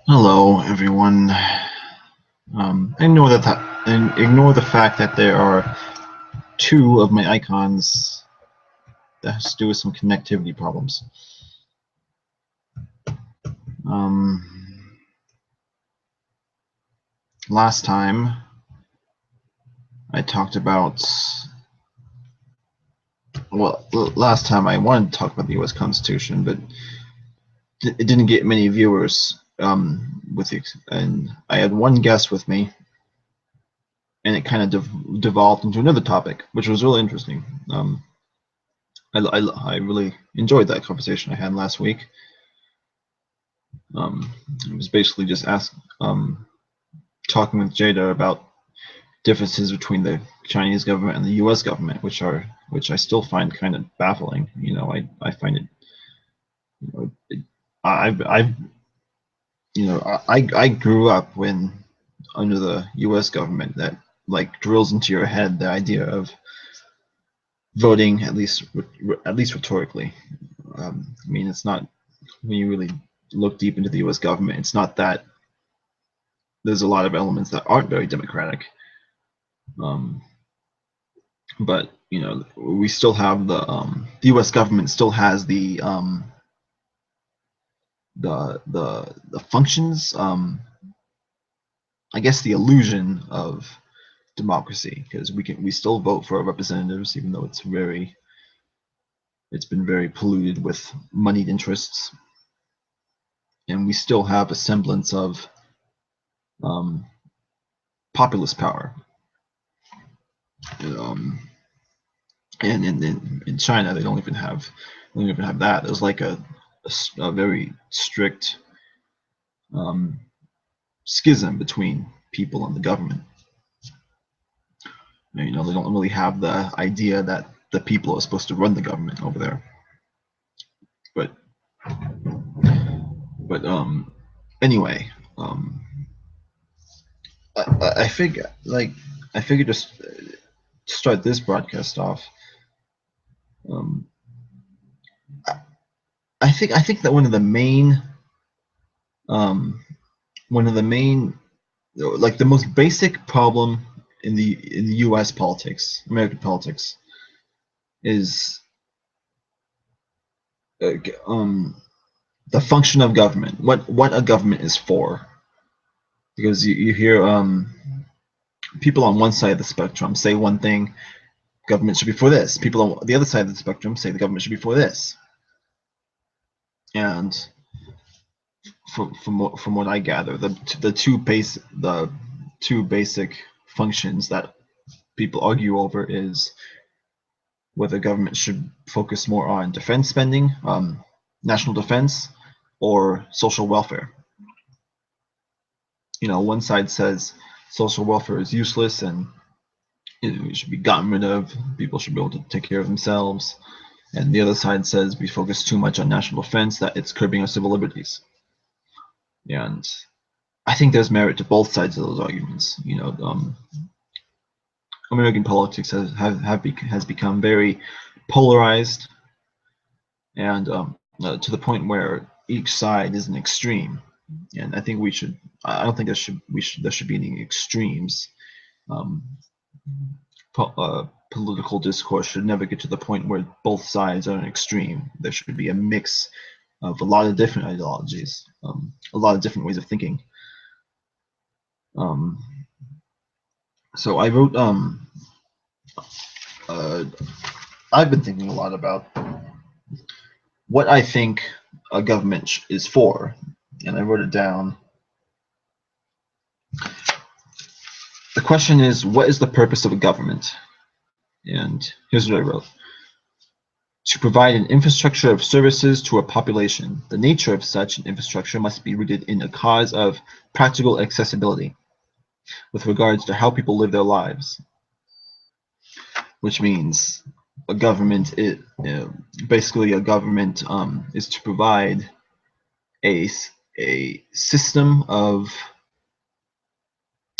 Hello, everyone. Ignore the fact that there are two of my icons that has to do with some connectivity problems. Um, Last time I talked about, last time I wanted to talk about the U.S. Constitution, but it didn't get many viewers. And I had one guest with me, and it kind of devolved into another topic, which was really interesting. I really enjoyed that conversation I had last week. It was basically just talking with Jada about differences between the Chinese government and the U.S. government, which I still find kind of baffling. I find it. You know, it, I've I grew up when under the U.S. government that like drills into your head the idea of voting, at least rhetorically. I mean, it's not, when you really look deep into the U.S. government, it's not that. There's a lot of elements that aren't very democratic. Um, but we still have the U.S. government still has the functions, I guess the illusion of democracy, because we still vote for our representatives, even though it's been very polluted with moneyed interests, and we still have a semblance of um, populist power. Um, and in China, they don't even have that. There's like a very strict um, schism between people and the government. They don't really have the idea that the people are supposed to run the government over there. But anyway, I figure just start this broadcast off. Um, I think that um, one of the main, like the most basic problem in the U.S. politics, American politics, is uh, um, the function of government. What a government is for, because you hear people on one side of the spectrum say one thing: government should be for this. People on the other side of the spectrum say the government should be for this. And from what I gather, the two basic functions that people argue over is whether government should focus more on defense spending, national defense, or social welfare. One side says social welfare is useless and it should be gotten rid of. People should be able to take care of themselves. And the other side says we focus too much on national defense, that it's curbing our civil liberties. And I think there's merit to both sides of those arguments. American politics has become very polarized, and to the point where each side is an extreme. And I think we should. I don't think there should be any extremes. Um, Political discourse should never get to the point where both sides are an extreme. There should be a mix of a lot of different ideologies, a lot of different ways of thinking. Um, so I wrote. I've been thinking a lot about what I think a government is for, and I wrote it down. The question is, what is the purpose of a government? And here's what I wrote: to provide an infrastructure of services to a population. The nature of such an infrastructure must be rooted in a cause of practical accessibility with regards to how people live their lives, which means basically a government is to provide a system of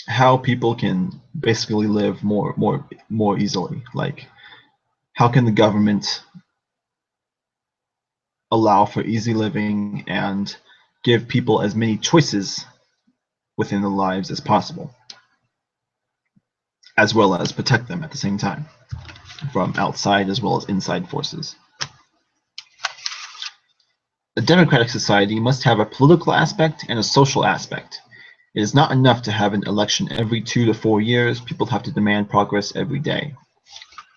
how people can basically live more easily. Like, how can the government allow for easy living and give people as many choices within their lives as possible, as well as protect them at the same time from outside as well as inside forces. A democratic society must have a political aspect and a social aspect. It is not enough to have an election every 2 to 4 years. People have to demand progress every day.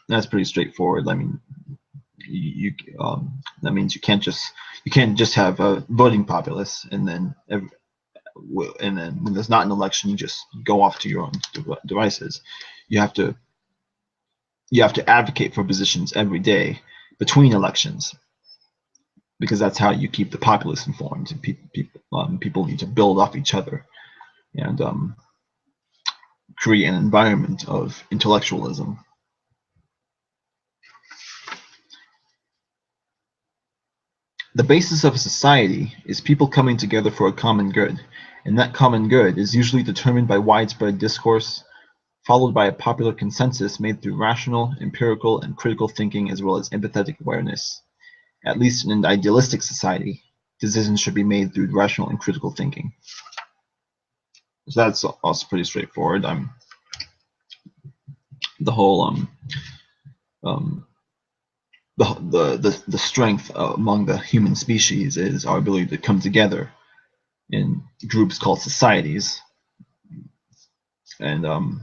That's pretty straightforward. I mean, that means you can't just have a voting populace and then when there's not an election, you just go off to your own devices. You have to advocate for positions every day between elections, because that's how you keep the populace informed. People need to build off each other and create an environment of intellectualism. The basis of a society is people coming together for a common good, and that common good is usually determined by widespread discourse, followed by a popular consensus made through rational, empirical, and critical thinking, as well as empathetic awareness. At least in an idealistic society, decisions should be made through rational and critical thinking. So that's also pretty straightforward. The whole the strength among the human species is our ability to come together in groups called societies, and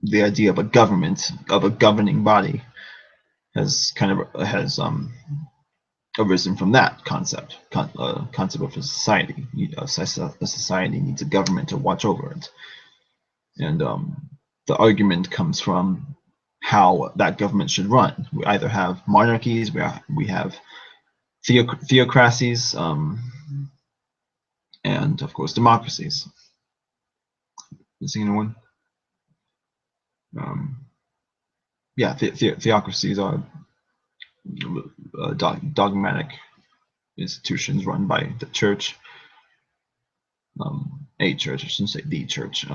the idea of a government, of a governing body, has arisen from that concept of a society. A society needs a government to watch over it, and the argument comes from how that government should run. We either have monarchies, we have theocracies, and of course democracies. Missing anyone? Yeah, theocracies are dogmatic institutions run by the church, a church, I shouldn't say the church.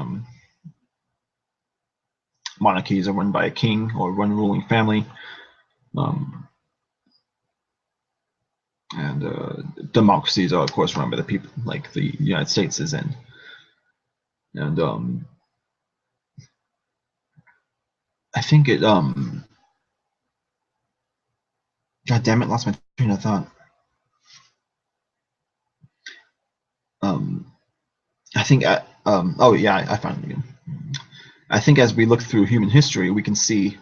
Monarchies are run by a king or one ruling family, and democracies are of course run by the people, like the United States is in. And I think it God damn it, lost my train of thought. I think oh yeah, I found it again. I think as we look through human history, we can see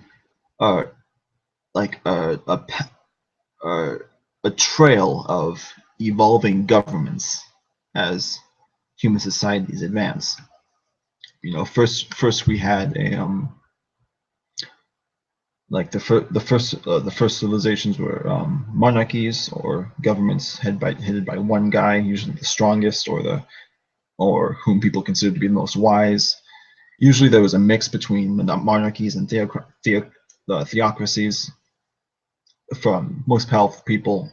like a trail of evolving governments as human societies advance. You know, first we had a like the first civilizations were monarchies, or governments headed by one guy, usually the strongest or whom people considered to be the most wise. Usually there was a mix between monarchies and theocracies. From most powerful people,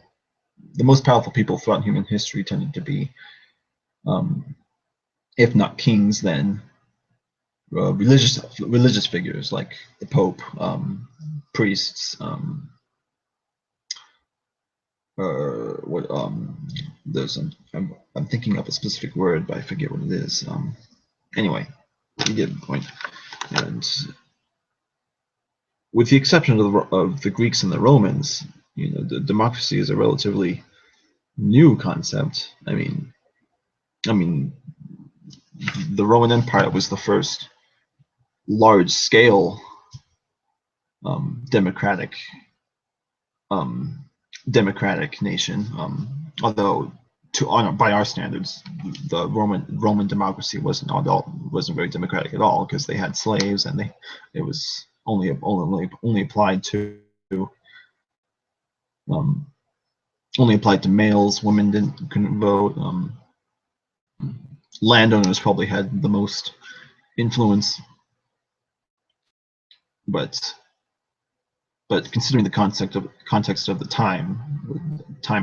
the most powerful people throughout human history tended to be, if not kings, then religious figures like the Pope, priests, there's I'm thinking of a specific word, but I forget what it is. Anyway, you get the point. And with the exception of the Greeks and the Romans, you know, the democracy is a relatively new concept. I mean, the Roman Empire was the first large-scale democratic nation. Although, by our standards, the Roman democracy wasn't very democratic at all, because they had slaves, and it was only applied to males. Women couldn't vote. Landowners probably had the most influence, but considering the context of the time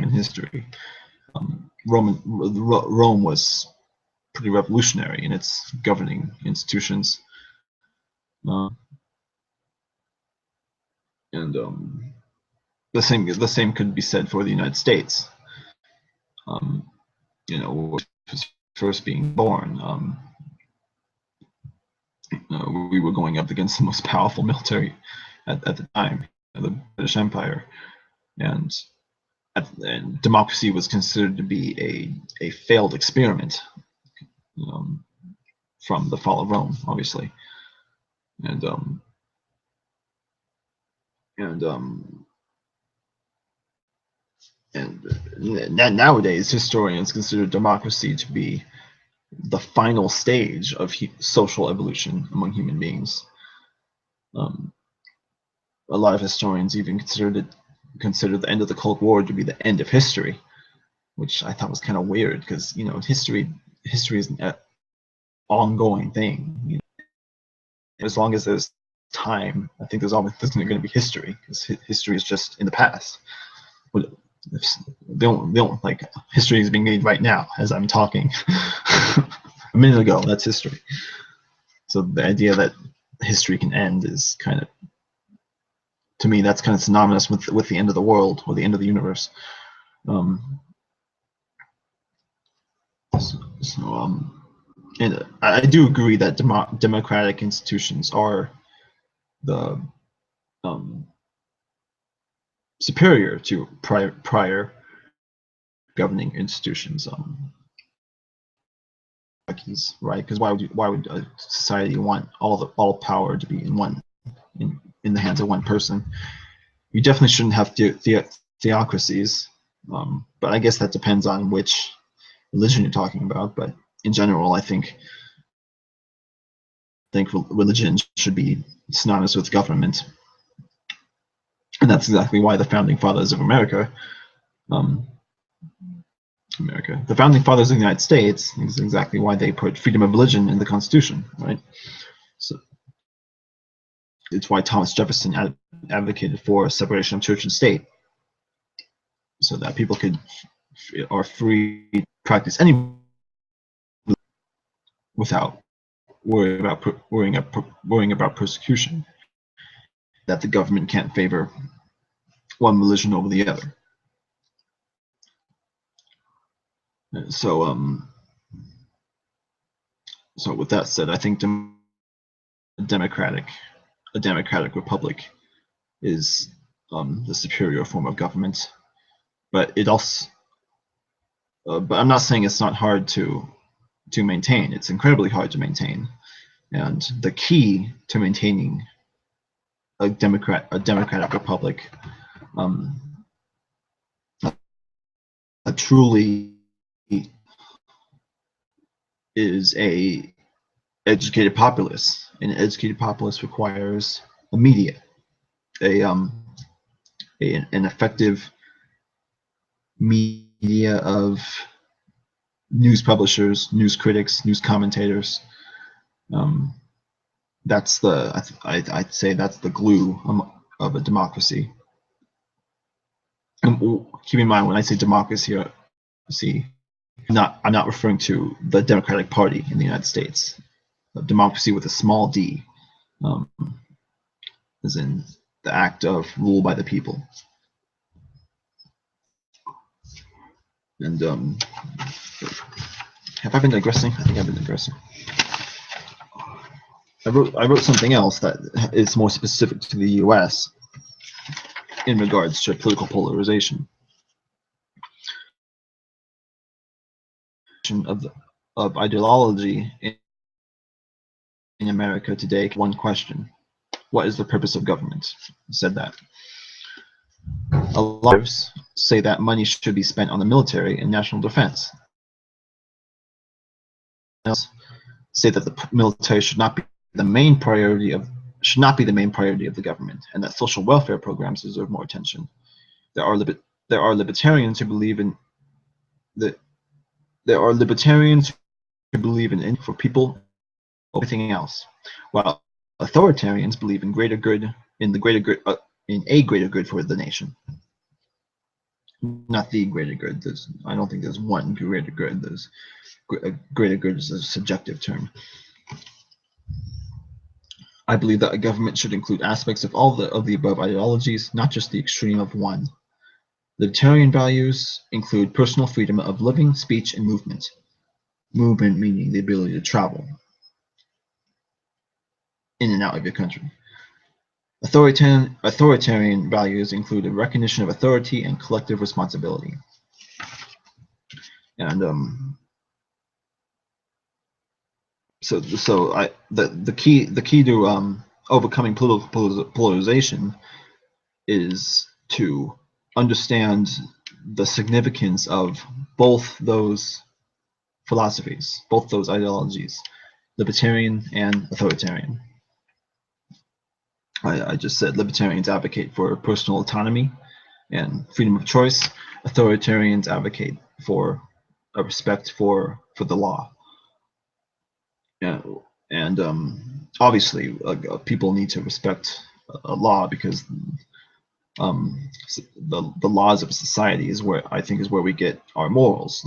in history, Rome was pretty revolutionary in its governing institutions, and the same could be said for the United States. you know, first being born, we were going up against the most powerful military at the time, the British Empire, and democracy was considered to be a failed experiment, um, from the fall of Rome, obviously, and and um, and nowadays historians consider democracy to be the final stage of social evolution among human beings. Um, a lot of historians even consider the end of the Cold War to be the end of history, which I thought was kind of weird because history is an ongoing thing. As long as there's time, I think there's going to be history, because history is just in the past. But they don't like, history is being made right now as I'm talking. A minute ago, that's history. So the idea that history can end is kind of, to me, that's kind of synonymous with the end of the world or the end of the universe. And I do agree that democratic institutions are the superior to prior governing institutions. Monarchies, right? Because why would a society want all power to be in the hands of one person? You definitely shouldn't have theocracies, but I guess that depends on which religion you're talking about. But in general, I think religion should be synonymous with government, and that's exactly why the founding fathers of America, the founding fathers of the United States, is exactly why they put freedom of religion in the Constitution, right? So it's why Thomas Jefferson advocated for separation of church and state, so that people are free to practice any without worrying about persecution. That the government can't favor one religion over the other. So so with that said, I think a democratic republic is the superior form of government. But it also, but I'm not saying it's not hard to maintain. It's incredibly hard to maintain, and the key to maintaining a democratic republic, a truly, is a educated populace. And an educated populace requires a media, an effective media of news publishers, news critics, news commentators. That's I'd say that's the glue of a democracy. And keep in mind, when I say democracy, I'm not referring to the Democratic Party in the United States. Democracy with a small d, as in the act of rule by the people. And have I been digressing? I think I've been digressing. I wrote something else that is more specific to the U.S. in regards to political polarization of ideology in America today. One question: what is the purpose of government? I said that. A lot of say that money should be spent on the military and national defense. Say that the military should not be the main priority of the government, and that social welfare programs deserve more attention. There are libertarians who believe in for people everything else, while authoritarians believe in greater good in a greater good for the nation. Not the greater good. I don't think there's one greater good. There's greater good is a subjective term. I believe that a government should include aspects of all of the above ideologies, not just the extreme of one. Libertarian values include personal freedom of living, speech, and movement. Movement meaning the ability to travel in and out of your country. Authoritarian values include a recognition of authority and collective responsibility. And the key to overcoming political polarization is to understand the significance of both those philosophies, both those ideologies, libertarian and authoritarian. I just said libertarians advocate for personal autonomy and freedom of choice. Authoritarians advocate for a respect for the law. Yeah, and obviously, people need to respect a law because the laws of a society is where I think is where we get our morals.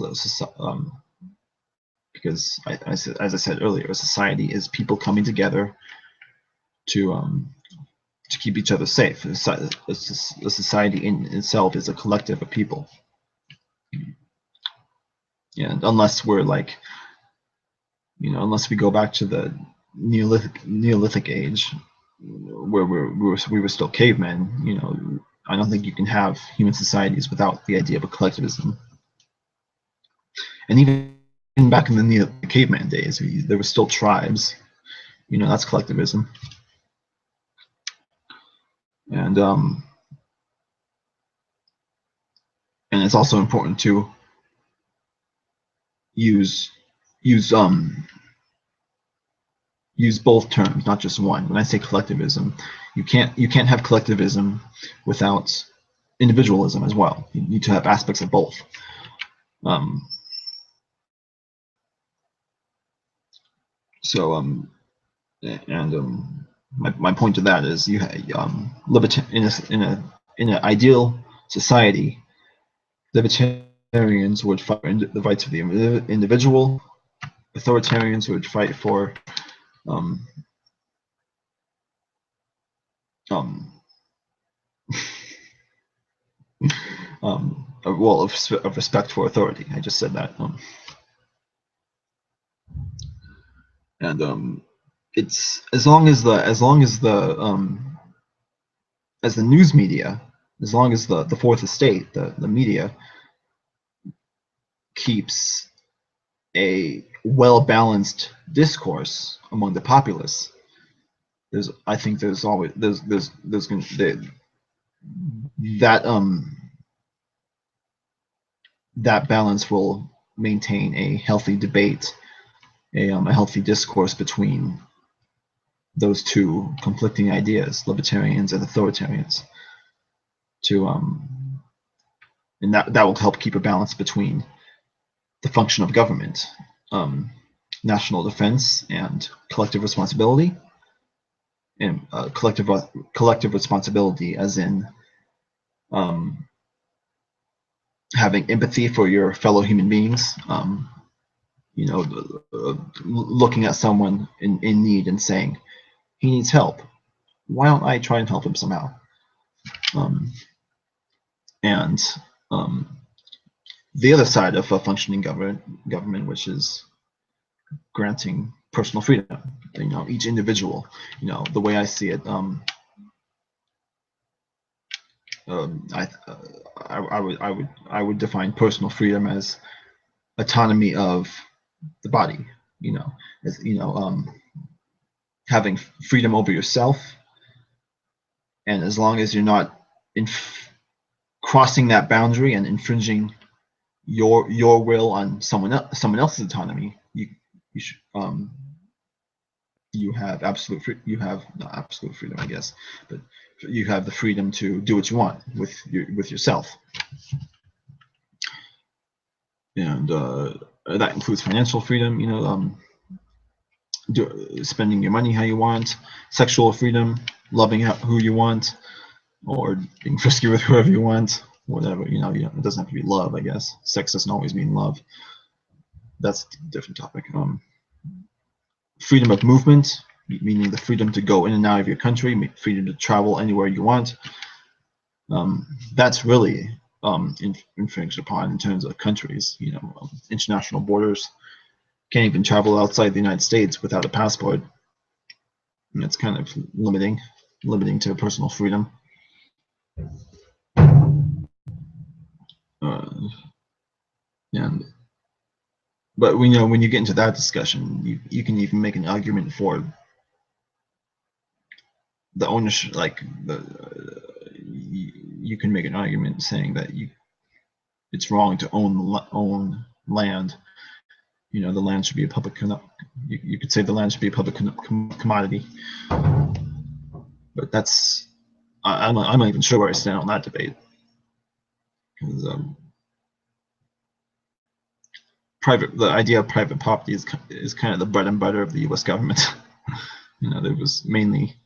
Because as I said earlier, a society is people coming together to keep each other safe. A society in itself is a collective of people. And unless we're like, unless we go back to the Neolithic age, where we were still cavemen, I don't think you can have human societies without the idea of a collectivism. And even back in the caveman days, there were still tribes. That's collectivism. And it's also important to use both terms, not just one. When I say collectivism, you can't have collectivism without individualism as well. You need to have aspects of both. My point to that is you have in an ideal society, libertarians would fight for the rights of the individual. Authoritarians would fight for a wall of respect for authority. I just said that. And it's as long as the news media, as long as the fourth estate, the media, keeps a well-balanced discourse among the populace, I think there's always going to that balance will maintain a healthy debate, a healthy discourse between those two conflicting ideas, libertarians and authoritarians, and that will help keep a balance between the function of government, national defense, and collective responsibility. And collective responsibility, as in having empathy for your fellow human beings. Looking at someone in need and saying, he needs help. Why don't I try and help him somehow? And the other side of a functioning government, which is granting personal freedom. Each individual. The way I see it. I would define personal freedom as autonomy of the body. As having freedom over yourself, and as long as you're not crossing that boundary and infringing your will on someone else's autonomy, you have you have not absolute freedom, I guess, but you have the freedom to do what you want with yourself. And that includes financial freedom, spending your money how you want, sexual freedom, loving who you want, or being frisky with whoever you want, whatever. It doesn't have to be love, I guess. Sex doesn't always mean love. That's a different topic. Freedom of movement, meaning the freedom to go in and out of your country, freedom to travel anywhere you want. That's really infringed upon in terms of countries. International borders. Can't even travel outside the United States without a passport. And it's kind of limiting to personal freedom. But when you get into that discussion, you can even make an argument for the ownership, like you can make an argument saying that it's wrong to own land. The land should be a public. You could say the land should be a public commodity. But I'm not even sure where I stand on that debate, because the idea of private property is kind of the bread and butter of the U.S. government. There was mainly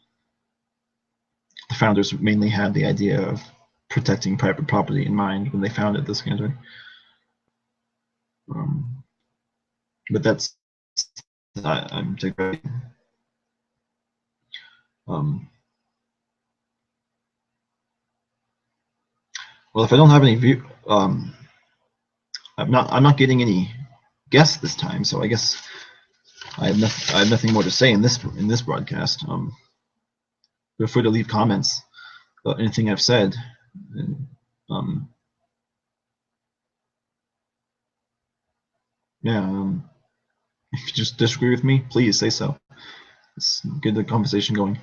the founders mainly had the idea of protecting private property in mind when they founded this country. But that's I'm digressing. Well, if I don't have any view, I'm not getting any guests this time, so I guess I have nothing more to say in this broadcast. Feel free to leave comments about anything I've said. And, if you just disagree with me, please say so. Let's get the conversation going.